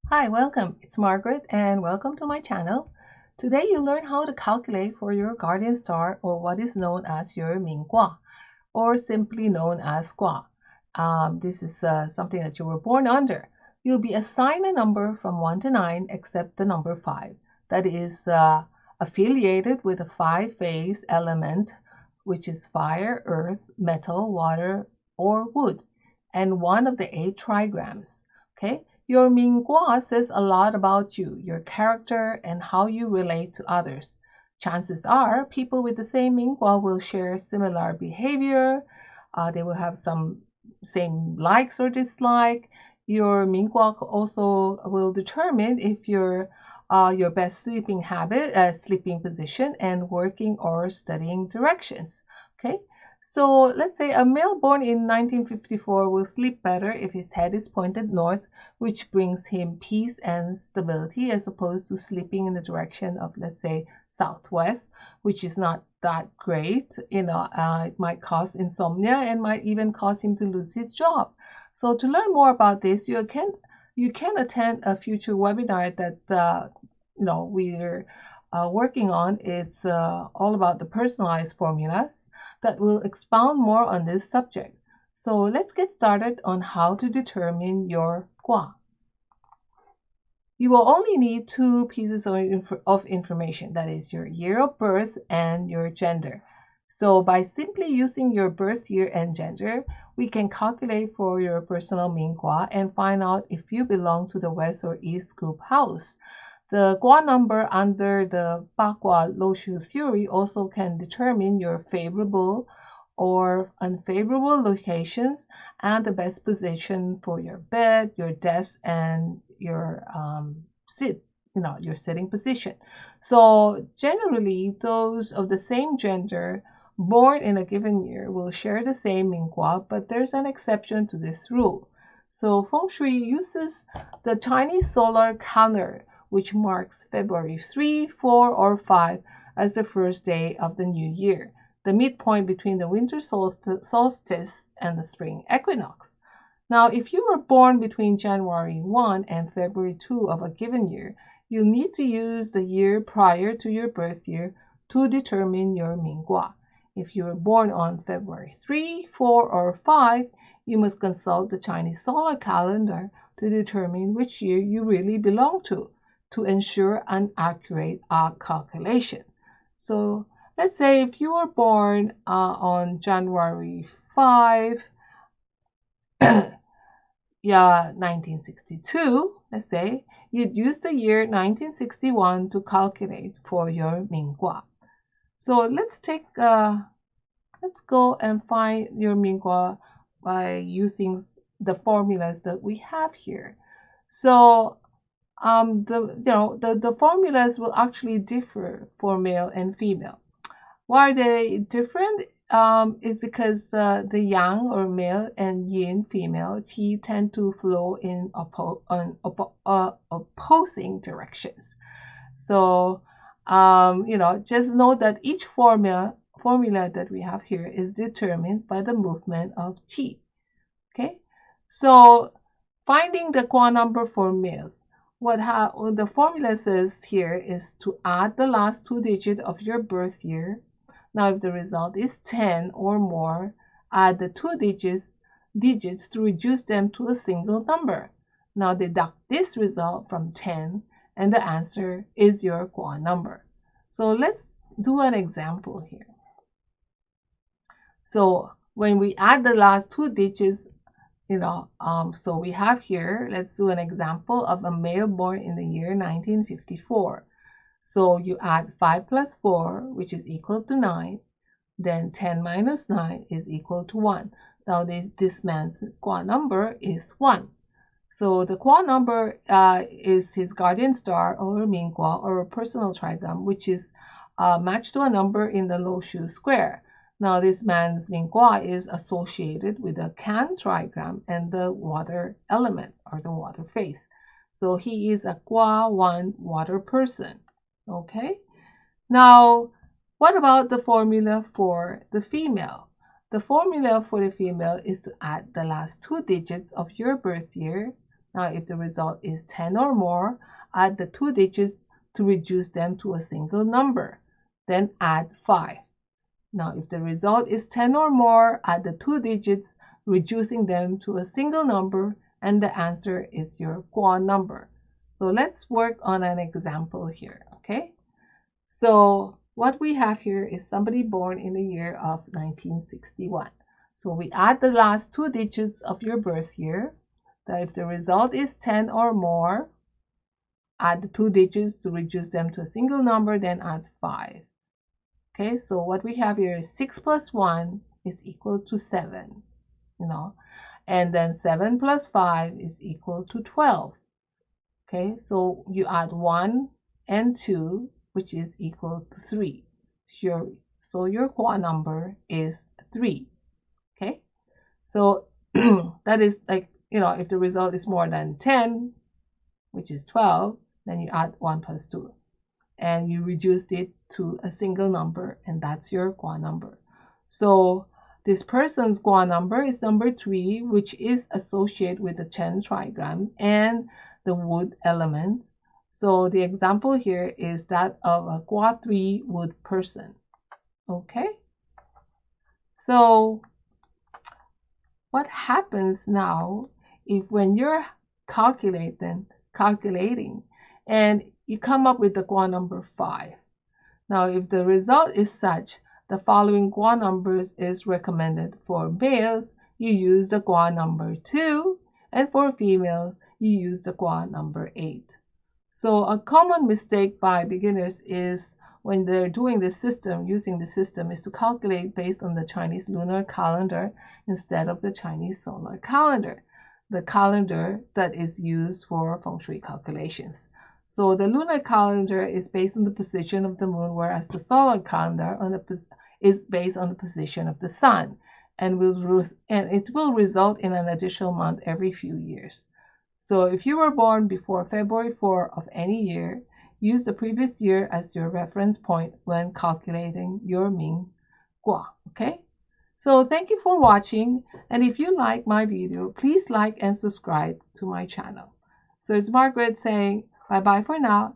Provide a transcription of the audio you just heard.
Hi, welcome. It's Margaret and welcome to my channel. Today you'll learn how to calculate for your guardian star or what is known as your Ming Gua or simply known as Gua. This is something that you were born under. You'll be assigned a number from 1 to 9 except the number 5 that is affiliated with a 5-phase element which is fire, earth, metal, water, or wood and one of the 8 trigrams. Okay? Your Ming Gua says a lot about you, your character, and how you relate to others. Chances are people with the same Ming Gua will share similar behavior. They will have some same likes or dislike. Your Ming Gua also will determine if your best sleeping habit, sleeping position, and working or studying directions. Okay. So let's say a male born in 1954 will sleep better if his head is pointed north, which brings him peace and stability, as opposed to sleeping in the direction of, let's say, southwest, which is not that great. It might cause insomnia and might even cause him to lose his job. So to learn more about this, you can attend a future webinar that we're working on. It's all about the personalized formulas that will expound more on this subject. So let's get started on how to determine your Gua. You will only need two pieces of information, that is your year of birth and your gender. So by simply using your birth year and gender, we can calculate for your personal Ming Gua and find out if you belong to the West or East group house. The Gua number under the Bagua Loshu theory also can determine your favorable or unfavorable locations and the best position for your bed, your desk, and your your sitting position. So generally, those of the same gender born in a given year will share the same Ming Gua, but there's an exception to this rule. So Feng Shui uses the Chinese solar calendar, which marks February 3, 4, or 5 as the first day of the new year, the midpoint between the winter solstice and the spring equinox. Now, if you were born between January 1 and February 2 of a given year, you'll need to use the year prior to your birth year to determine your Ming Gua. If you were born on February 3, 4, or 5, you must consult the Chinese solar calendar to determine which year you really belong to ensure an accurate calculation. So let's say if you were born on January 5, yeah, 1962, let's say, you'd use the year 1961 to calculate for your Ming Gua. So let's go and find your Ming Gua by using the formulas that we have here. So the formulas will actually differ for male and female. Why are they different? Is because the yang or male and yin female qi tend to flow in opposing directions. So just know that each formula that we have here is determined by the movement of qi. Okay, so finding the Gua number for males. What the formula says here is to add the last 2 digits of your birth year. Now, if the result is 10 or more, add the 2 digits to reduce them to a single number. Now, deduct this result from 10, and the answer is your Gua number. So let's do an example here. So when we add the last 2 digits, so we have here, let's do an example of a male born in the year 1954. So you add 5 plus 4, which is equal to 9. Then 10 minus 9 is equal to 1. Now this man's Gua number is 1. So the Gua number is his guardian star or Ming Gua or a personal trigram, which is matched to a number in the Loshu square. Now this man's Ming Gua is associated with the Can trigram and the water element or the water phase. So he is a Gua 1 water person. Okay. Now, what about the formula for the female? The formula for the female is to add the last 2 digits of your birth year. Now, if the result is 10 or more, add the 2 digits to reduce them to a single number. Then add 5. Now, if the result is 10 or more, add the 2 digits, reducing them to a single number, and the answer is your Gua number. So let's work on an example here, okay? So what we have here is somebody born in the year of 1961. So we add the last 2 digits of your birth year. That if the result is 10 or more, add the 2 digits to reduce them to a single number, then add 5. Okay, so what we have here is 6 plus 1 is equal to 7, and then 7 plus 5 is equal to 12. Okay, so you add 1 and 2, which is equal to 3. So your Gua number is 3. Okay, so that is like, if the result is more than 10, which is 12, then you add 1 plus 2. And you reduced it to a single number, and that's your Gua number. So this person's Gua number is number 3, which is associated with the Chen trigram and the wood element. So the example here is that of a Gua 3 wood person. Okay? So what happens now if when you're calculating and you come up with the Gua number 5. Now, if the result is such, the following Gua numbers is recommended. For males, you use the Gua number 2, and for females, you use the Gua number 8. So a common mistake by beginners is when they're doing this system, using the system, is to calculate based on the Chinese lunar calendar instead of the Chinese solar calendar, the calendar that is used for feng shui calculations. So the lunar calendar is based on the position of the moon, whereas the solar calendar is based on the position of the sun, and it will result in an additional month every few years. So if you were born before February 4 of any year, use the previous year as your reference point when calculating your Ming Gua, okay? So thank you for watching, and if you like my video, please like and subscribe to my channel. So it's Margaret saying bye-bye for now.